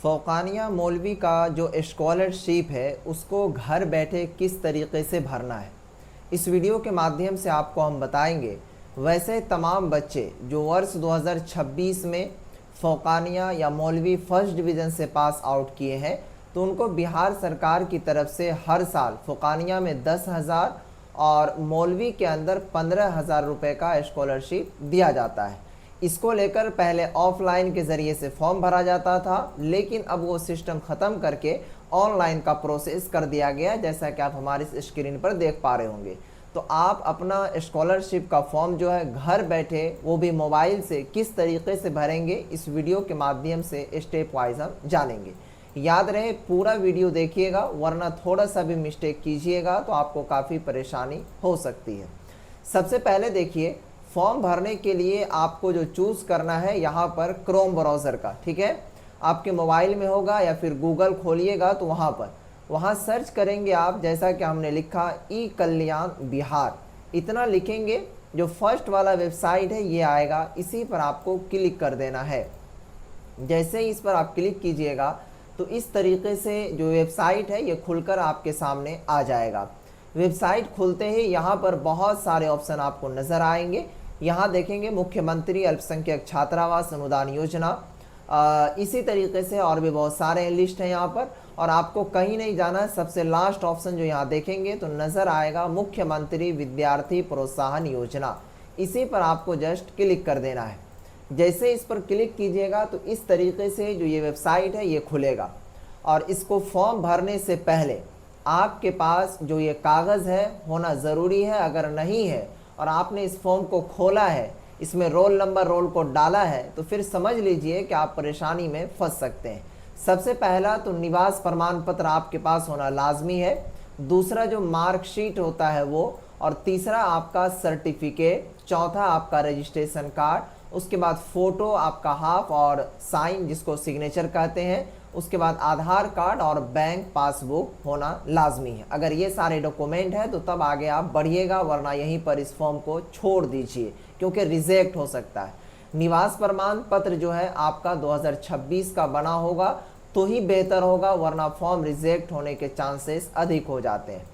फ़ौक़ानिया मौलवी का जो स्कॉलरशिप है उसको घर बैठे किस तरीके से भरना है, इस वीडियो के माध्यम से आपको हम बताएंगे। वैसे तमाम बच्चे जो वर्ष 2026 में फ़ौक़ानिया या मौलवी फर्स्ट डिवीज़न से पास आउट किए हैं तो उनको बिहार सरकार की तरफ से हर साल फ़ौक़ानिया में 10,000 और मौलवी के अंदर 15,000 रुपये का स्कॉलरशिप दिया जाता है। इसको लेकर पहले ऑफलाइन के ज़रिए से फॉर्म भरा जाता था, लेकिन अब वो सिस्टम ख़त्म करके ऑनलाइन का प्रोसेस कर दिया गया, जैसा कि आप हमारी स्क्रीन पर देख पा रहे होंगे। तो आप अपना स्कॉलरशिप का फॉर्म जो है घर बैठे वो भी मोबाइल से किस तरीके से भरेंगे, इस वीडियो के माध्यम से स्टेप वाइज हम जानेंगे। याद रहे पूरा वीडियो देखिएगा, वरना थोड़ा सा भी मिस्टेक कीजिएगा तो आपको काफ़ी परेशानी हो सकती है। सबसे पहले देखिए, फॉर्म भरने के लिए आपको जो चूज़ करना है यहाँ पर क्रोम ब्राउज़र का, ठीक है, आपके मोबाइल में होगा या फिर गूगल खोलिएगा तो वहाँ सर्च करेंगे आप, जैसा कि हमने लिखा ई कल्याण बिहार, इतना लिखेंगे। जो फर्स्ट वाला वेबसाइट है ये आएगा, इसी पर आपको क्लिक कर देना है। जैसे ही इस पर आप क्लिक कीजिएगा तो इस तरीके से जो वेबसाइट है ये खुलकर आपके सामने आ जाएगा। वेबसाइट खुलते ही यहाँ पर बहुत सारे ऑप्शन आपको नज़र आएंगे। यहाँ देखेंगे मुख्यमंत्री अल्पसंख्यक छात्रावास अनुदान योजना, इसी तरीके से और भी बहुत सारे लिस्ट हैं यहाँ पर, और आपको कहीं नहीं जाना है। सबसे लास्ट ऑप्शन जो यहाँ देखेंगे तो नज़र आएगा मुख्यमंत्री विद्यार्थी प्रोत्साहन योजना, इसी पर आपको जस्ट क्लिक कर देना है। जैसे इस पर क्लिक कीजिएगा तो इस तरीके से जो ये वेबसाइट है ये खुलेगा, और इसको फॉर्म भरने से पहले आपके पास जो ये कागज़ है होना ज़रूरी है। अगर नहीं है और आपने इस फॉर्म को खोला है, इसमें रोल नंबर रोल कोड डाला है, तो फिर समझ लीजिए कि आप परेशानी में फंस सकते हैं। सबसे पहला तो निवास प्रमाण पत्र आपके पास होना लाजमी है, दूसरा जो मार्कशीट होता है वो, और तीसरा आपका सर्टिफिकेट, चौथा आपका रजिस्ट्रेशन कार्ड, उसके बाद फ़ोटो आपका हाफ और साइन जिसको सिग्नेचर कहते हैं, उसके बाद आधार कार्ड और बैंक पासबुक होना लाजमी है। अगर ये सारे डॉक्यूमेंट है तो तब आगे आप बढ़िएगा, वरना यहीं पर इस फॉर्म को छोड़ दीजिए क्योंकि रिजेक्ट हो सकता है। निवास प्रमाण पत्र जो है आपका 2026 का बना होगा तो ही बेहतर होगा, वरना फॉर्म रिजेक्ट होने के चांसेस अधिक हो जाते हैं।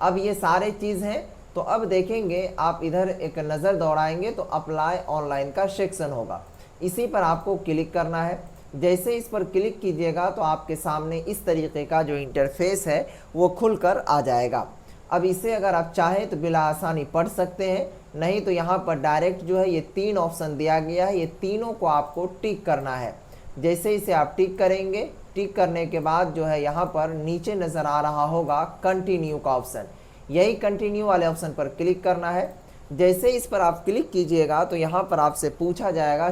अब ये सारे चीज़ हैं, तो अब देखेंगे आप इधर एक नज़र दौड़ाएंगे तो अप्लाई ऑनलाइन का सेक्शन होगा, इसी पर आपको क्लिक करना है। जैसे इस पर क्लिक कीजिएगा तो आपके सामने इस तरीके का जो इंटरफेस है वो खुलकर आ जाएगा। अब इसे अगर आप चाहें तो बिला आसानी पढ़ सकते हैं, नहीं तो यहाँ पर डायरेक्ट जो है ये 3 ऑप्शन दिया गया है, ये तीनों को आपको टिक करना है। जैसे इसे आप टिक करेंगे, टिक करने के बाद जो है यहाँ पर नीचे नज़र आ रहा होगा कंटिन्यू का ऑप्शन, यही कंटिन्यू वाले ऑप्शन पर क्लिक करना है। जैसे इस पर आप क्लिक कीजिएगा तो यहाँ पर आपसे पूछा जाएगा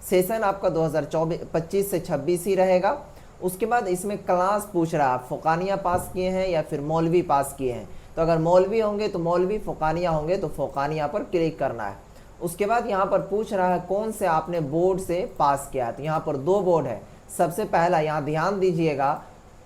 सेशन आपका 2025 से 26 ही रहेगा। उसके बाद इसमें क्लास पूछ रहा है आप फ़ौक़ानिया पास किए हैं या फिर मौलवी पास किए हैं, तो अगर मौलवी होंगे तो मौलवी, फ़ौक़ानिया होंगे तो फ़ौक़ानिया पर क्लिक करना है। उसके बाद यहाँ पर पूछ रहा है कौन से आपने बोर्ड से पास किया है, तो यहाँ पर 2 बोर्ड है। सबसे पहला यहाँ ध्यान दीजिएगा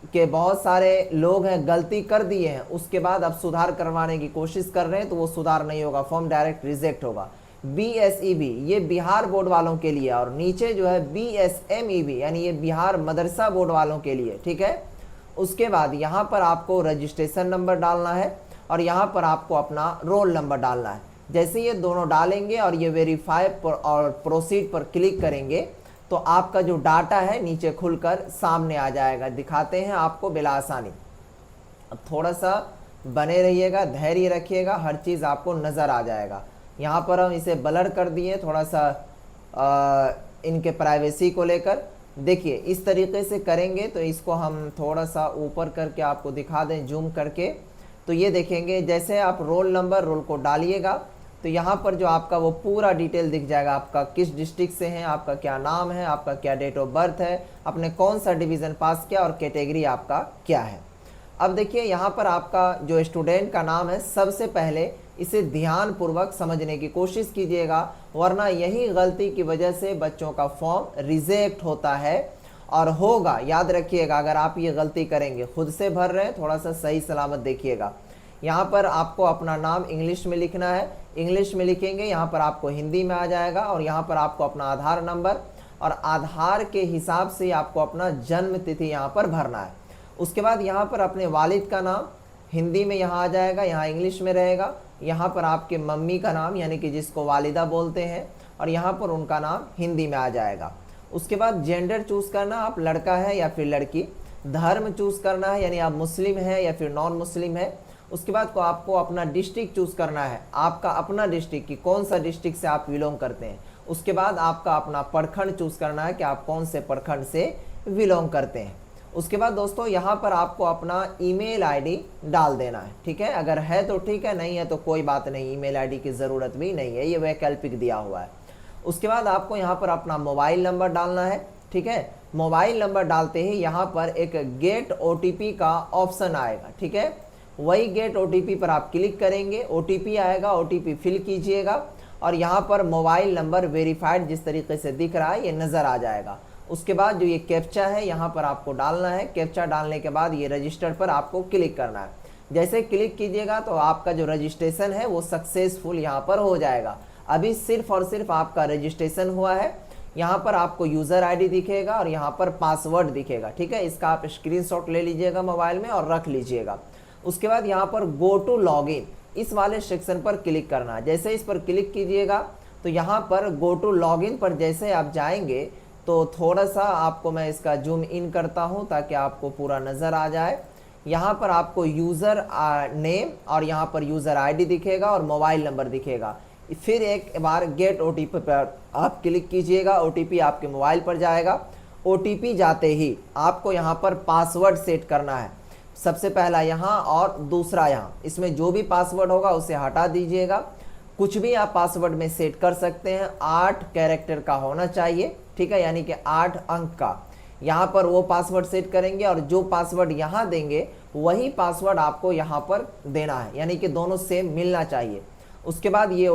कि बहुत सारे लोग हैं गलती कर दिए हैं, उसके बाद अब सुधार करवाने की कोशिश कर रहे हैं तो वो सुधार नहीं होगा, फॉर्म डायरेक्ट रिजेक्ट होगा। BSEB ये बिहार बोर्ड वालों के लिए, और नीचे जो है BSMEB यानी ये बिहार मदरसा बोर्ड वालों के लिए, ठीक है। उसके बाद यहाँ पर आपको रजिस्ट्रेशन नंबर डालना है और यहाँ पर आपको अपना रोल नंबर डालना है। जैसे ये दोनों डालेंगे और ये वेरीफाई और प्रोसीड पर क्लिक करेंगे तो आपका जो डाटा है नीचे खुलकर सामने आ जाएगा। दिखाते हैं आपको बिला आसानी। अब थोड़ा सा बने रहिएगा, धैर्य रखिएगा, हर चीज़ आपको नज़र आ जाएगा। यहाँ पर हम इसे ब्लर कर दिए थोड़ा सा इनके प्राइवेसी को लेकर। देखिए इस तरीके से करेंगे तो इसको हम थोड़ा सा ऊपर करके आपको दिखा दें जूम करके, तो ये देखेंगे जैसे आप रोल नंबर रोल को डालिएगा तो यहाँ पर जो आपका वो पूरा डिटेल दिख जाएगा, आपका किस डिस्ट्रिक्ट से हैं, आपका क्या नाम है, आपका क्या डेट ऑफ बर्थ है, आपने कौन सा डिवीज़न पास किया और कैटेगरी आपका क्या है। अब देखिए यहाँ पर आपका जो स्टूडेंट का नाम है, सबसे पहले इसे ध्यानपूर्वक समझने की कोशिश कीजिएगा, वरना यही गलती की वजह से बच्चों का फॉर्म रिजेक्ट होता है और होगा। याद रखिएगा, अगर आप ये गलती करेंगे, खुद से भर रहे हैं, थोड़ा सा सही सलामत देखिएगा। यहाँ पर आपको अपना नाम इंग्लिश में लिखना है, इंग्लिश में लिखेंगे, यहाँ पर आपको हिंदी में आ जाएगा, और यहाँ पर आपको अपना आधार नंबर, और आधार के हिसाब से आपको अपना जन्म तिथि यहाँ पर भरना है। उसके बाद यहाँ पर अपने वालिद का नाम हिंदी में यहाँ आ जाएगा, यहाँ इंग्लिश में रहेगा। यहाँ पर आपके मम्मी का नाम यानी कि जिसको वालिदा बोलते हैं, और यहाँ पर उनका नाम हिंदी में आ जाएगा। उसके बाद जेंडर चूज़ करना, आप लड़का है या फिर लड़की। धर्म चूज़ करना है, यानी आप मुस्लिम है या फिर नॉन मुस्लिम है। उसके बाद को आपको अपना डिस्ट्रिक्ट चूज़ करना है, आपका अपना डिस्ट्रिक्ट कि कौन सा डिस्ट्रिक्ट से आप बिलोंग करते हैं। उसके बाद आपका अपना प्रखंड चूज़ करना है कि आप कौन से प्रखंड से बिलोंग करते हैं। उसके बाद दोस्तों यहाँ पर आपको अपना ईमेल आईडी डाल देना है, ठीक है। अगर है तो ठीक है, नहीं है तो कोई बात नहीं, ईमेल आईडी की ज़रूरत भी नहीं है, ये वैकल्पिक दिया हुआ है। उसके बाद आपको यहाँ पर अपना मोबाइल नंबर डालना है, ठीक है। मोबाइल नंबर डालते ही यहाँ पर एक गेट OTP का ऑप्शन आएगा, ठीक है। वही गेट OTP पर आप क्लिक करेंगे, OTP आएगा, OTP फिल कीजिएगा और यहाँ पर मोबाइल नंबर वेरीफाइड जिस तरीके से दिख रहा है ये नज़र आ जाएगा। उसके बाद जो ये कैप्चा है यहाँ पर आपको डालना है। कैप्चा डालने के बाद ये रजिस्टर पर आपको क्लिक करना है। जैसे क्लिक कीजिएगा तो आपका जो रजिस्ट्रेशन है वो सक्सेसफुल यहाँ पर हो जाएगा। अभी सिर्फ और सिर्फ आपका रजिस्ट्रेशन हुआ है। यहाँ पर आपको यूज़र आईडी दिखेगा और यहाँ पर पासवर्ड दिखेगा, ठीक है। इसका आप स्क्रीनशॉट ले लीजिएगा मोबाइल में और रख लीजिएगा। उसके बाद यहाँ पर गो टू लॉगिन इस वाले सेक्शन पर क्लिक करना है। जैसे इस पर क्लिक कीजिएगा तो यहाँ पर गो टू लॉगिन पर जैसे आप जाएंगे तो थोड़ा सा आपको मैं इसका जूम इन करता हूँ ताकि आपको पूरा नज़र आ जाए। यहाँ पर आपको यूज़र नेम और यहाँ पर यूज़र आईडी दिखेगा और मोबाइल नंबर दिखेगा। फिर एक बार गेट OTP पर आप क्लिक कीजिएगा, OTP आपके मोबाइल पर जाएगा। OTP जाते ही आपको यहाँ पर पासवर्ड सेट करना है, सबसे पहला यहाँ और दूसरा यहाँ। इसमें जो भी पासवर्ड होगा उसे हटा दीजिएगा। कुछ भी आप पासवर्ड में सेट कर सकते हैं, 8 कैरेक्टर का होना चाहिए, ठीक है, यानी कि 8 अंक का। यहाँ पर वो पासवर्ड सेट करेंगे और जो पासवर्ड यहाँ देंगे वही पासवर्ड आपको यहाँ पर देना है, यानी कि दोनों सेम मिलना चाहिए। उसके बाद ये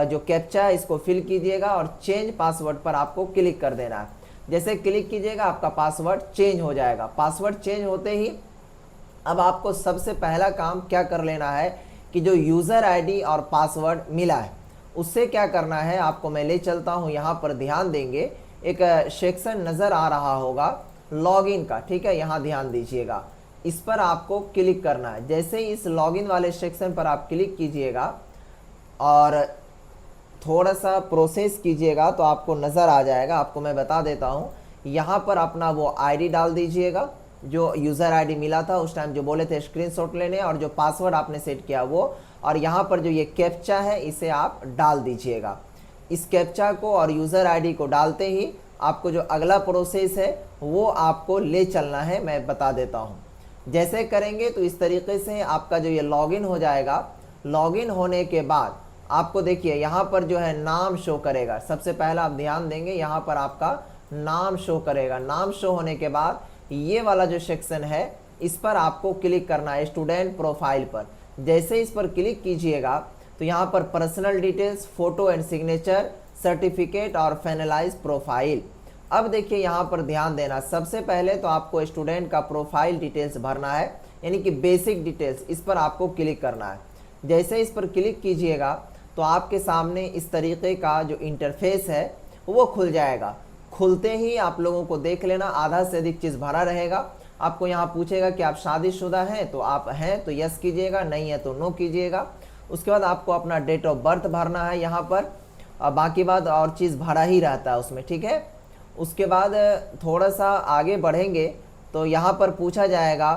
जो कैप्चा है इसको फिल कीजिएगा और चेंज पासवर्ड पर आपको क्लिक कर देना है। जैसे क्लिक कीजिएगा आपका पासवर्ड चेंज हो जाएगा। पासवर्ड चेंज होते ही अब आपको सबसे पहला काम क्या कर लेना है कि जो यूज़र आईडी और पासवर्ड मिला है उससे क्या करना है आपको मैं ले चलता हूँ। यहाँ पर ध्यान देंगे एक सेक्शन नज़र आ रहा होगा लॉगिन का, ठीक है, यहाँ ध्यान दीजिएगा। इस पर आपको क्लिक करना है। जैसे इस लॉगिन वाले सेक्शन पर आप क्लिक कीजिएगा और थोड़ा सा प्रोसेस कीजिएगा तो आपको नज़र आ जाएगा। आपको मैं बता देता हूँ, यहाँ पर अपना वो आईडी डाल दीजिएगा जो यूज़र आईडी मिला था उस टाइम, जो बोले थे स्क्रीनशॉट लेने, और जो पासवर्ड आपने सेट किया वो, और यहाँ पर जो ये कैप्चा है इसे आप डाल दीजिएगा। इस कैप्चा को और यूज़र आईडी को डालते ही आपको जो अगला प्रोसेस है वो आपको ले चलना है, मैं बता देता हूँ। जैसे करेंगे तो इस तरीके से आपका जो ये लॉगिन हो जाएगा। लॉगिन होने के बाद आपको देखिए यहाँ पर जो है नाम शो करेगा। सबसे पहला आप ध्यान देंगे यहाँ पर आपका नाम शो करेगा। नाम शो होने के बाद ये वाला जो सेक्शन है इस पर आपको क्लिक करना है, स्टूडेंट प्रोफाइल पर। जैसे इस पर क्लिक कीजिएगा तो यहाँ पर personal details, photo and signature, certificate और फाइनलाइज प्रोफाइल। अब देखिए यहाँ पर ध्यान देना, सबसे पहले तो आपको स्टूडेंट का प्रोफाइल डिटेल्स भरना है, यानी कि बेसिक डिटेल्स। इस पर आपको क्लिक करना है। जैसे इस पर क्लिक कीजिएगा तो आपके सामने इस तरीके का जो इंटरफेस है वो खुल जाएगा। खुलते ही आप लोगों को देख लेना, आधा से अधिक चीज़ भरा रहेगा। आपको यहाँ पूछेगा कि आप शादीशुदा हैं, तो आप हैं तो यस कीजिएगा, नहीं है तो नो कीजिएगा। उसके बाद आपको अपना डेट ऑफ बर्थ भरना है यहाँ पर, बाकी बात और चीज़ भरा ही रहता है उसमें, ठीक है। उसके बाद थोड़ा सा आगे बढ़ेंगे तो यहाँ पर पूछा जाएगा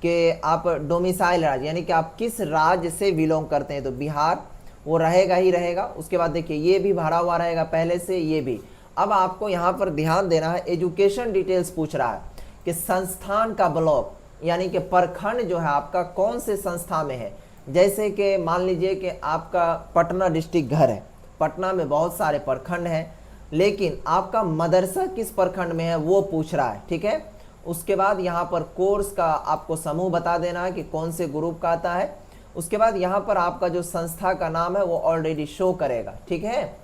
कि आप डोमिसाइल राज्य, यानी कि आप किस राज्य से बिलोंग करते हैं, तो बिहार वो रहेगा ही रहेगा। उसके बाद देखिए ये भी भरा हुआ रहेगा पहले से, ये भी। अब आपको यहाँ पर ध्यान देना है, एजुकेशन डिटेल्स पूछ रहा है कि संस्थान का ब्लॉक, यानी कि प्रखंड जो है आपका कौन से संस्था में है। जैसे कि मान लीजिए कि आपका पटना डिस्ट्रिक्ट घर है, पटना में बहुत सारे प्रखंड हैं, लेकिन आपका मदरसा किस प्रखंड में है वो पूछ रहा है, ठीक है। उसके बाद यहाँ पर कोर्स का आपको समूह बता देना है कि कौन से ग्रुप का आता है। उसके बाद यहाँ पर आपका जो संस्था का नाम है वो ऑलरेडी शो करेगा, ठीक है।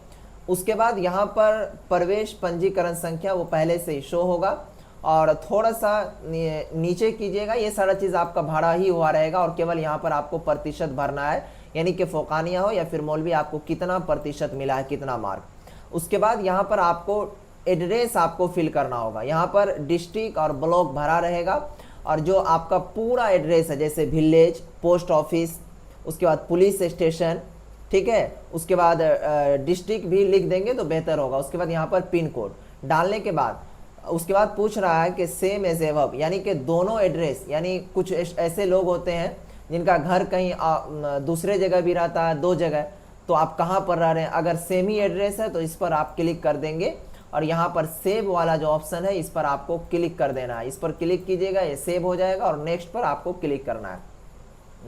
उसके बाद यहाँ पर प्रवेश पंजीकरण संख्या वो पहले से ही शो होगा, और थोड़ा सा नीचे कीजिएगा, ये सारा चीज़ आपका भरा ही हुआ रहेगा, और केवल यहाँ पर आपको प्रतिशत भरना है, यानी कि फोकानिया हो या फिर मौलवी आपको कितना प्रतिशत मिला है, कितना मार्क। उसके बाद यहाँ पर आपको एड्रेस आपको फिल करना होगा। यहाँ पर डिस्ट्रिक्ट और ब्लॉक भरा रहेगा और जो आपका पूरा एड्रेस है जैसे विलेज, पोस्ट ऑफिस, उसके बाद पुलिस स्टेशन, ठीक है, उसके बाद डिस्ट्रिक्ट भी लिख देंगे तो बेहतर होगा। उसके बाद यहाँ पर पिन कोड डालने के बाद उसके बाद पूछ रहा है कि सेम एज एबव, यानी कि दोनों एड्रेस, यानी कुछ ऐसे लोग होते हैं जिनका घर कहीं दूसरे जगह भी रहता है, 2 जगह, तो आप कहाँ पर रह रहे हैं। अगर सेम ही एड्रेस है तो इस पर आप क्लिक कर देंगे और यहाँ पर सेव वाला जो ऑप्शन है इस पर आपको क्लिक कर देना है। इस पर क्लिक कीजिएगा, ये सेव हो जाएगा और नेक्स्ट पर आपको क्लिक करना है।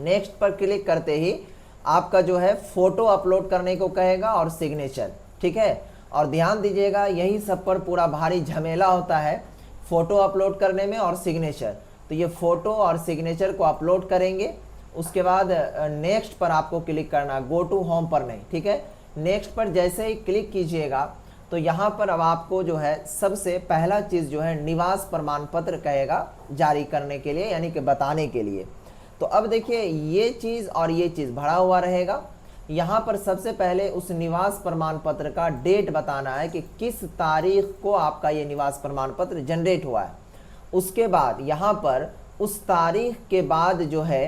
नेक्स्ट पर क्लिक करते ही आपका जो है फोटो अपलोड करने को कहेगा और सिग्नेचर, ठीक है। और ध्यान दीजिएगा यही सब पर पूरा भारी झमेला होता है फोटो अपलोड करने में और सिग्नेचर। तो ये फोटो और सिग्नेचर को अपलोड करेंगे, उसके बाद नेक्स्ट पर आपको क्लिक करना, गो टू होम पर नहीं, ठीक है। नेक्स्ट पर जैसे ही क्लिक कीजिएगा तो यहाँ पर अब आपको जो है सबसे पहला चीज़ जो है निवास प्रमाण पत्र कहेगा जारी करने के लिए, यानी कि बताने के लिए। तो अब देखिए ये चीज़ और ये चीज़ भरा हुआ रहेगा। यहाँ पर सबसे पहले उस निवास प्रमाण पत्र का डेट बताना है कि किस तारीख को आपका ये निवास प्रमाण पत्र जनरेट हुआ है। उसके बाद यहाँ पर उस तारीख के बाद जो है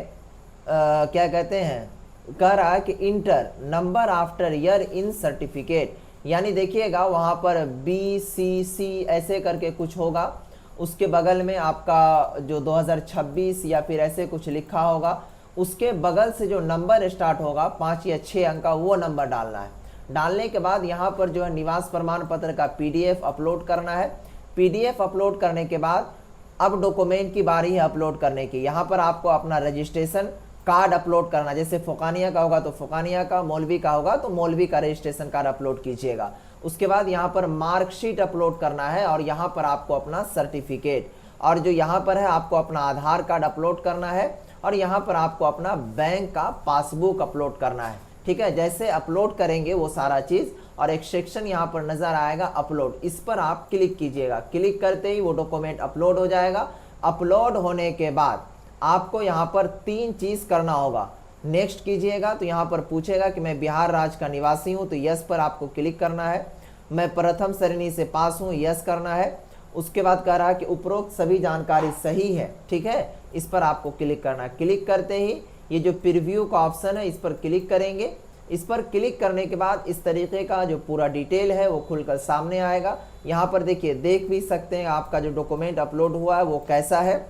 क्या कहते हैं, कह रहा है कि inter number after year in certificate, यानी देखिएगा वहाँ पर BCC ऐसे करके कुछ होगा, उसके बगल में आपका जो 2026 या फिर ऐसे कुछ लिखा होगा, उसके बगल से जो नंबर स्टार्ट होगा 5 या 6 अंक का, वो नंबर डालना है। डालने के बाद यहाँ पर जो है निवास प्रमाण पत्र का PDF अपलोड करना है। PDF अपलोड करने के बाद अब डॉक्यूमेंट की बारी है अपलोड करने की। यहाँ पर आपको अपना रजिस्ट्रेशन कार्ड अपलोड करना, जैसे फोकानिया का होगा तो फोकानिया का, मौलवी का होगा तो मौलवी का रजिस्ट्रेशन कार्ड अपलोड कीजिएगा। उसके बाद यहाँ पर मार्कशीट अपलोड करना है और यहाँ पर आपको अपना सर्टिफिकेट, और जो यहाँ पर है आपको अपना आधार कार्ड अपलोड करना है और यहाँ पर आपको अपना बैंक का पासबुक अपलोड करना है, ठीक है। जैसे अपलोड करेंगे वो सारा चीज़, और एक सेक्शन यहाँ पर नज़र आएगा अपलोड, इस पर आप क्लिक कीजिएगा। क्लिक करते ही वो डॉक्यूमेंट अपलोड हो जाएगा। अपलोड होने के बाद आपको यहाँ पर 3 चीज़ करना होगा। नेक्स्ट कीजिएगा तो यहाँ पर पूछेगा कि मैं बिहार राज्य का निवासी हूँ, तो यस पर आपको क्लिक करना है। मैं प्रथम श्रेणी से पास हूँ, यस करना है। उसके बाद कह रहा है कि उपरोक्त सभी जानकारी सही है, ठीक है, इस पर आपको क्लिक करना है। क्लिक करते ही ये जो प्रीव्यू का ऑप्शन है इस पर क्लिक करेंगे। इस पर क्लिक करने के बाद इस तरीके का जो पूरा डिटेल है वो खुलकर सामने आएगा। यहाँ पर देखिए, देख भी सकते हैं आपका जो डॉक्यूमेंट अपलोड हुआ है वो कैसा है।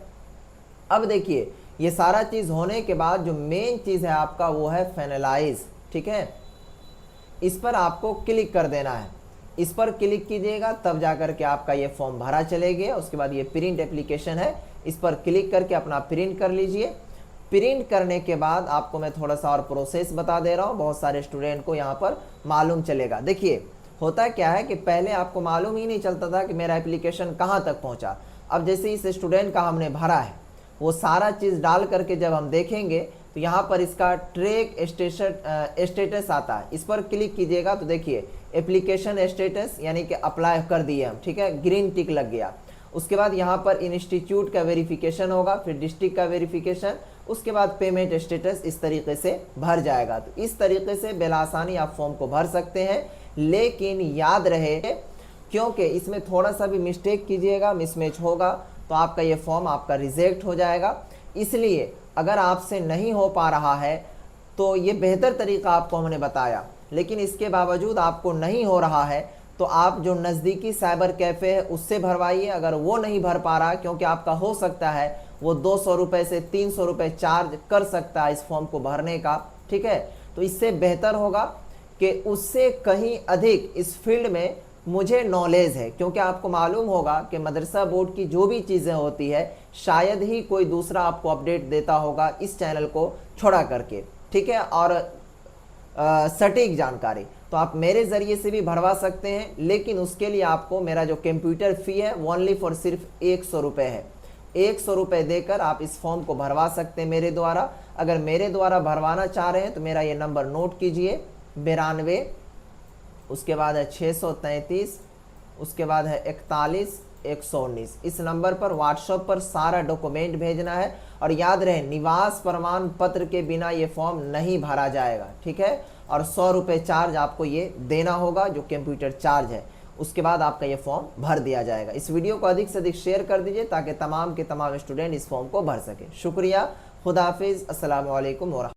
अब देखिए ये सारा चीज़ होने के बाद जो मेन चीज़ है आपका वो है फाइनलाइज, ठीक है। इस पर आपको क्लिक कर देना है। इस पर क्लिक कीजिएगा तब जाकर के आपका ये फॉर्म भरा चलेगा। उसके बाद ये प्रिंट एप्लीकेशन है, इस पर क्लिक करके अपना प्रिंट कर लीजिए। प्रिंट करने के बाद आपको मैं थोड़ा सा और प्रोसेस बता दे रहा हूँ, बहुत सारे स्टूडेंट को यहाँ पर मालूम चलेगा। देखिए होता क्या है कि पहले आपको मालूम ही नहीं चलता था कि मेरा एप्लीकेशन कहाँ तक पहुँचा। अब जैसे इस स्टूडेंट का हमने भरा है वो सारा चीज़ डाल करके जब हम देखेंगे तो यहाँ पर इसका ट्रैक स्टेटस आता है। इस पर क्लिक कीजिएगा तो देखिए एप्लीकेशन स्टेटस यानी कि अप्लाई कर दिए हम, ठीक है, ग्रीन टिक लग गया। उसके बाद यहाँ पर इंस्टीट्यूट का वेरिफिकेशन होगा, फिर डिस्ट्रिक्ट का वेरिफिकेशन, उसके बाद पेमेंट स्टेटस इस तरीके से भर जाएगा। तो इस तरीके से बेलासानी आप फॉर्म को भर सकते हैं। लेकिन याद रहे क्योंकि इसमें थोड़ा सा भी मिस्टेक कीजिएगा, मिसमैच होगा तो आपका ये फॉर्म आपका रिजेक्ट हो जाएगा। इसलिए अगर आपसे नहीं हो पा रहा है तो ये बेहतर तरीका आपको हमने बताया, लेकिन इसके बावजूद आपको नहीं हो रहा है तो आप जो नज़दीकी साइबर कैफ़े है उससे भरवाइए। अगर वो नहीं भर पा रहा, क्योंकि आपका हो सकता है वो 200 रुपये से 300 रुपये चार्ज कर सकता है इस फॉर्म को भरने का, ठीक है। तो इससे बेहतर होगा कि उससे कहीं अधिक इस फील्ड में मुझे नॉलेज है, क्योंकि आपको मालूम होगा कि मदरसा बोर्ड की जो भी चीज़ें होती है शायद ही कोई दूसरा आपको अपडेट देता होगा इस चैनल को छोड़ा करके, ठीक है, और सटीक जानकारी तो आप मेरे ज़रिए से भी भरवा सकते हैं। लेकिन उसके लिए आपको मेरा जो कंप्यूटर फ़ी है वो ओनली फॉर सिर्फ 100 रुपये है। 100 रुपये देकर आप इस फॉर्म को भरवा सकते हैं मेरे द्वारा। अगर मेरे द्वारा भरवाना चाह रहे हैं तो मेरा ये नंबर नोट कीजिए, 92, उसके बाद है 633, उसके बाद है 41 119। इस नंबर पर व्हाट्सएप पर सारा डॉक्यूमेंट भेजना है। और याद रहे निवास प्रमाण पत्र के बिना ये फॉर्म नहीं भरा जाएगा, ठीक है। और 100 रुपये चार्ज आपको ये देना होगा जो कंप्यूटर चार्ज है। उसके बाद आपका ये फॉर्म भर दिया जाएगा। इस वीडियो को अधिक से अधिक शेयर कर दीजिए ताकि तमाम के तमाम स्टूडेंट इस फॉर्म को भर सकें। शुक्रिया, खुदा हाफिज़, अस्सलामु अलैकुम व